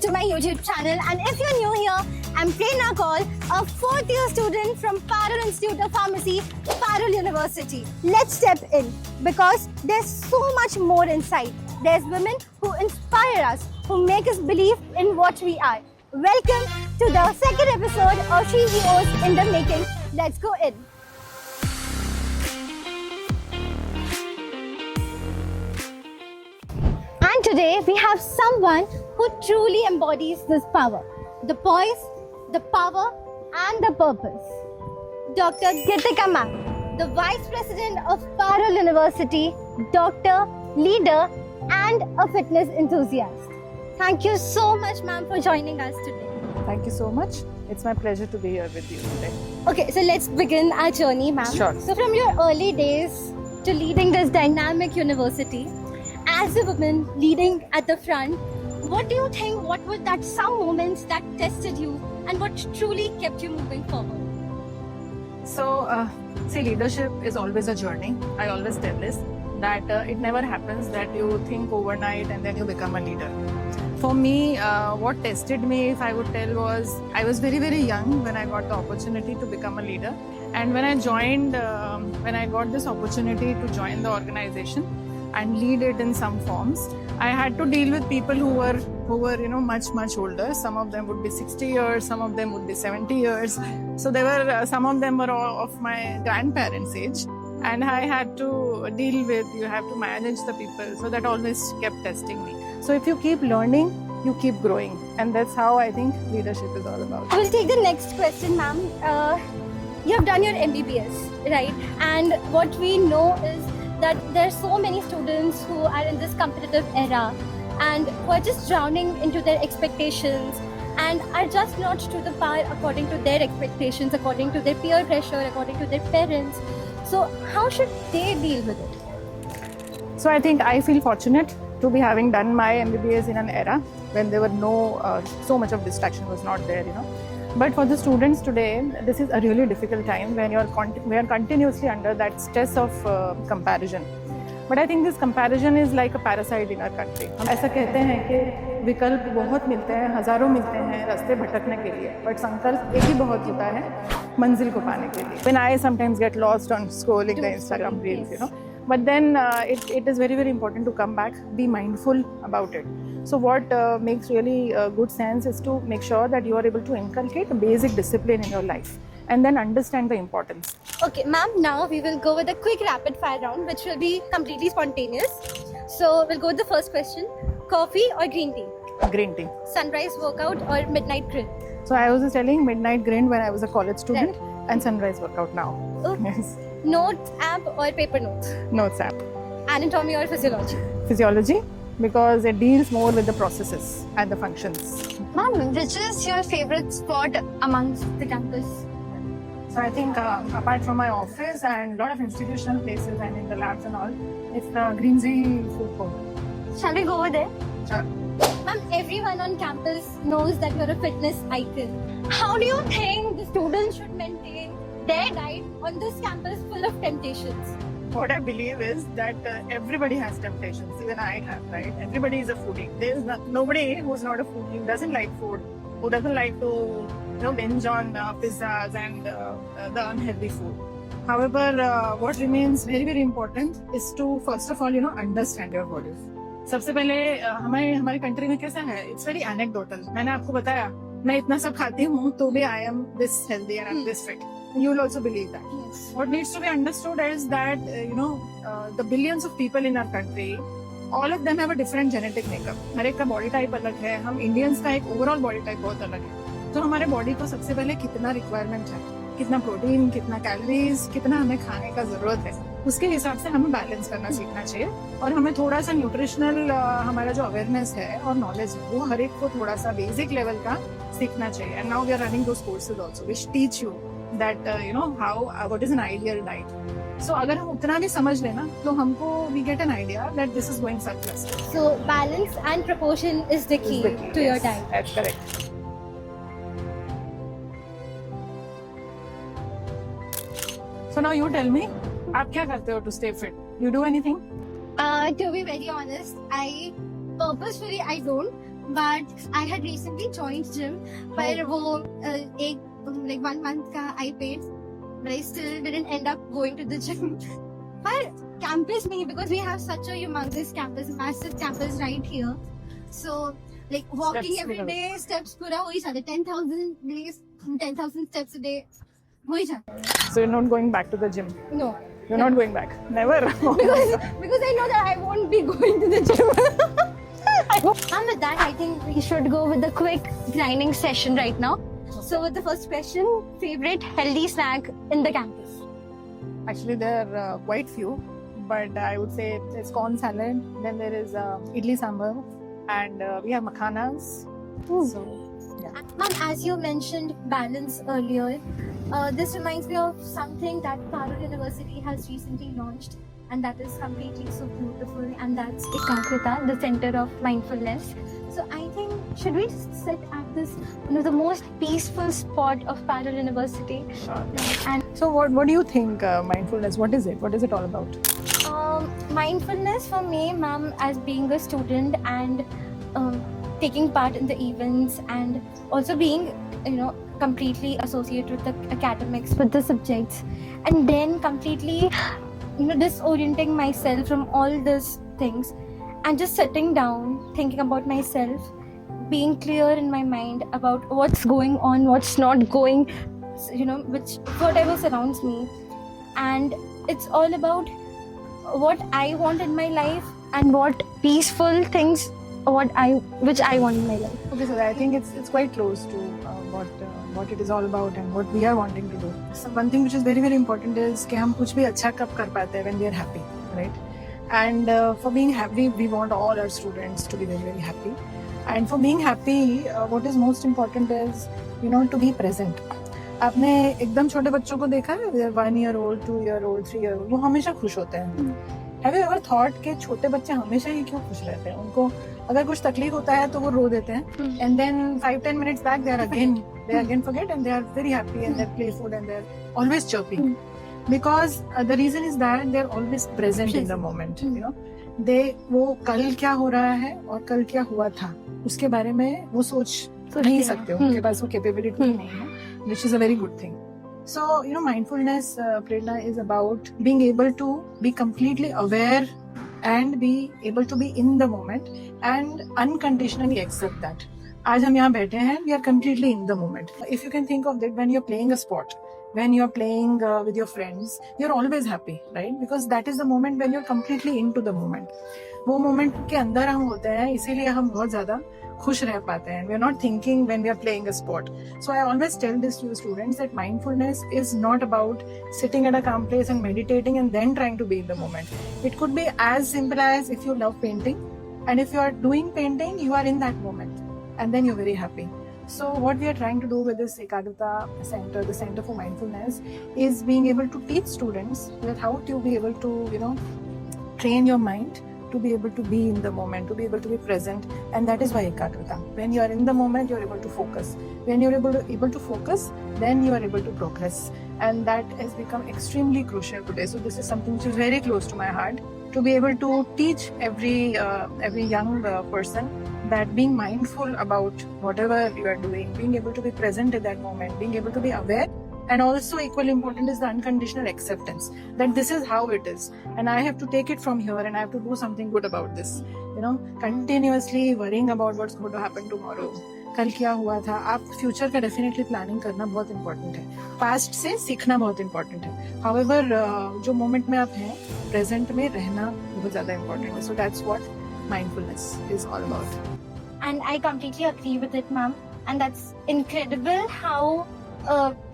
to my YouTube channel, and if you're new here, I'm Prerna Kaul, a fourth-year student from Parul Institute of Pharmacy, Parul University. Let's step in because there's so much more inside. There's women who inspire us, who make us believe in what we are. Welcome to the second episode of CEOs in the Making. Let's go in. And today we have someone who truly embodies this power. The poise, the power and the purpose. Dr. Gitika ma'am, the Vice President of Parul University, doctor, leader and a fitness enthusiast. Thank you so much ma'am for joining us today. Thank you so much. It's my pleasure to be here with you today. Okay, so let's begin our journey ma'am. Sure. So from your early days to leading this dynamic university, as a woman leading at the front, what do you think, what were that some moments that tested you and what truly kept you moving forward? So, see, leadership is always a journey. I always tell this, that it never happens that you think overnight and then you become a leader. For me, what tested me, if I would tell, was I was very, very young when I got the opportunity to become a leader. And when I joined, when I got this opportunity to join the organization and lead it in some forms, I had to deal with people who were much older. Some of them would be 60 years, some of them would be 70 years. So they were, some of them were of my grandparents' age. And I had to deal with, you have to manage the people. So that always kept testing me. So if you keep learning, you keep growing. And that's how I think leadership is all about. We'll take the next question, ma'am. You have done your MBBS, right? And what we know is that there are so many students who are in this competitive era and who are just drowning into their expectations and are just not to the par according to their expectations, according to their peer pressure, according to their parents. So how should they deal with it? So I think I feel fortunate to be having done my MBBS in an era when there were so much of distraction was not there, But for the students today, this is a really difficult time when we are continuously under that stress of comparison. But I think this comparison is like a parasite in our country. हम ऐसा कहते हैं कि विकल्प बहुत मिलते हैं, हजारों मिलते हैं रास्ते भटकने के लिए, but संकल्प एक ही बहुत होता है मंजिल को पाने के लिए. When I sometimes get lost on scrolling the Instagram reels, But then it is very, very important to come back, be mindful about it. So what makes really good sense is to make sure that you are able to inculcate a basic discipline in your life and then understand the importance. Okay, ma'am, now we will go with a quick rapid fire round which will be completely spontaneous. So we'll go with the first question. Coffee or green tea? Green tea. Sunrise workout or midnight grind? So I was just telling midnight grind when I was a college student and sunrise workout now. Okay. Yes. Notes app or paper notes? Notes app. Anatomy or physiology? Physiology, because it deals more with the processes and the functions. Ma'am, which is your favorite spot amongst the campus? So I think apart from my office and a lot of institutional places and in the labs and all, it's the Greensea food court. Shall we go over there? Sure. Ma'am, everyone on campus knows that you're a fitness icon. How do you think the students should maintain their diet on this campus full of temptations? What I believe is that everybody has temptations, even I have, right? Everybody is a foodie. There is nobody who's not a foodie, who doesn't like food, who doesn't like to binge on pizzas and the unhealthy food. However, what remains very, very important is to, first of all, understand your body. सबसे पहले हमारे country में कैसा है, it's very anecdotal. मैंने आपको बताया मैं इतना सब खाती हूँ तो भी I am this healthy and I am this fit. You will also believe that. Yes. What needs to be understood is that the billions of people in our country, all of them have a different genetic makeup. हर एक का body type अलग है. हम Indians का एक overall body type बहुत अलग है. तो हमारे body को सबसे पहले कितना requirement है, कितना प्रोटीन, कितना कैलोरीज, कितना हमें खाने का जरूरत है, उसके हिसाब से हमें बैलेंस करना सीखना चाहिए. और हमें थोड़ा सा न्यूट्रिशनल हमारा जो अवेयरनेस है और नॉलेज है वो हर एक को थोड़ा सा बेसिक लेवल का सीखना चाहिए. And now we are running those courses also which teach you that how what is an ideal diet. So अगर हम उतना भी समझ लेना तो हमको we get an idea that this is going successful. So balance and proportion is the key to your diet. That's correct. So now you tell me, आप क्या करते हो to stay fit? You do anything? To be very honest, I purposefully I don't. but I had recently joined gym. पर वो like 1 month का I paid, but I still didn't end up going to the gym. But campus में, because we have such a humongous campus, massive campus right here. So like walking Steps every day, steps पूरा हो ही जाता है. 10,000 steps a day हो ही जाता है. So you're not going back to the gym. No. You're not going back. Never. Because I know that I won't be going to the gym. And with that, I think we should go with the quick grinding session right now. So with the first question, favorite healthy snack in the campus? Actually, there are quite few, but I would say there's corn salad, then there is idli sambar, and we have makhanas. So, yeah. Ma'am, as you mentioned balance earlier, this reminds me of something that Parul University has recently launched, and that is completely so beautiful, and that's Ekagrita, the center of mindfulness. So I think, should we sit at this, the most peaceful spot of Parul University? Sure. And So what do you think mindfulness? What is it? What is it all about? mindfulness for me, ma'am, as being a student and taking part in the events and also being, completely associated with the academics, with the subjects, and then completely, disorienting myself from all these things and just sitting down, thinking about myself, being clear in my mind about what's going on, what's not going, whatever surrounds me. And it's all about what I want in my life and what peaceful things which I want in my life. Okay, so I think it's quite close to what it is all about and what we are wanting to do. So one thing which is very very important is कि हम कुछ भी अच्छा कब कर पाते हैं when we are happy, right? And for being happy, we want all our students to be very very happy. And for being happy, what is most important is to be present. आपने एकदम छोटे बच्चों को देखा है? They are 1 year old, 2 year old, 3 year old. वो हमेशा खुश होते हैं. Have you ever thought कि छोटे बच्चे हमेशा ही क्यों खुश रहते हैं? उनको अगर कुछ तकलीफ होता है तो वो रो देते हैं. And then 5-10 minutes back they again forget and they are very happy and they're playful and they're always chirpy. Because the reason is that they're always present in the moment. वो कल क्या हो रहा है और कल क्या हुआ था उसके बारे में वो सोच नहीं सकते. उनके पास वो कैपेबिलिटी नहीं है, which is a very good thing. So, mindfulness, Prerna, is about being able to be completely aware and be able to be in the moment and unconditionally accept that. आज हम यहाँ बैठे हैं, we are completely in the moment. If you can think of that, when you're playing a sport, when you're playing with your friends, you're always happy, right? Because that is the moment when you're completely into the moment. वो moment के अंदर हम होते हैं, इसीलिए हम बहुत ज़्यादा खुश रह पाते हैं. We are not thinking when we are playing a sport. So I always tell this to students that mindfulness is not about sitting at a calm place and meditating and then trying to be in the moment. It could be as simple as if you love painting and if you are doing painting, you are in that moment and then you're very happy. So what we are trying to do with this Ekagrita Center, the Center for Mindfulness, is being able to teach students that how to be able to, train your mind to be able to be in the moment, to be able to be present, and that is why Ekagrita. When you are in the moment, you are able to focus. When you are able to focus, then you are able to progress, and that has become extremely crucial today. So this is something which is very close to my heart, to be able to teach every young person that being mindful about whatever you are doing, being able to be present at that moment, being able to be aware. And also equally important is the unconditional acceptance that this is how it is and I have to take it from here and I have to do something good about this. Continuously worrying about what's going to happen tomorrow. कल क्या हुआ था. आप future का definitely planning करना बहुत important है. Past से सीखना बहुत इंपॉर्टेंट है. हाउएवर जो मोमेंट में आप हैं प्रेजेंट में रहना बहुत ज़्यादा इंपॉर्टेंट है. So that's what mindfulness is all about. And I completely agree with it, ma'am. And that's incredible how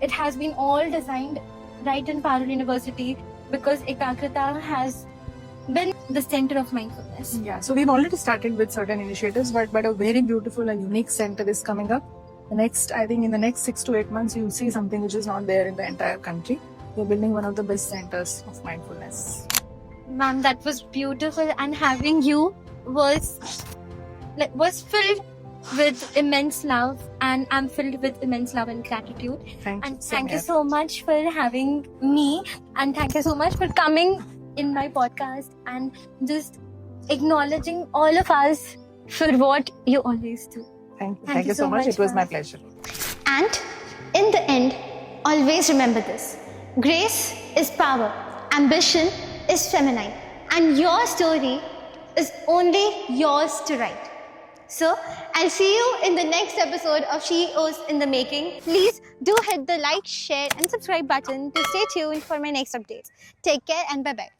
it has been all designed right in Parul University because Ekagrita has been the center of mindfulness. Yeah, so we've already started with certain initiatives, but a very beautiful and unique center is coming up. I think in the next 6 to 8 months, you'll see something which is not there in the entire country. We're building one of the best centers of mindfulness. Ma'am, that was beautiful, and having you was filled with immense love, and I'm filled with immense love and gratitude. Thank you so much for having me, and thank you so much for coming in my podcast and just acknowledging all of us for what you always do. Thank you so much. It was my pleasure. And in the end, always remember this: grace is power, ambition is feminine, and your story is only yours to write. So, I'll see you in the next episode of CEOs in the Making. Please do hit the like, share, and subscribe button to stay tuned for my next updates. Take care and bye bye.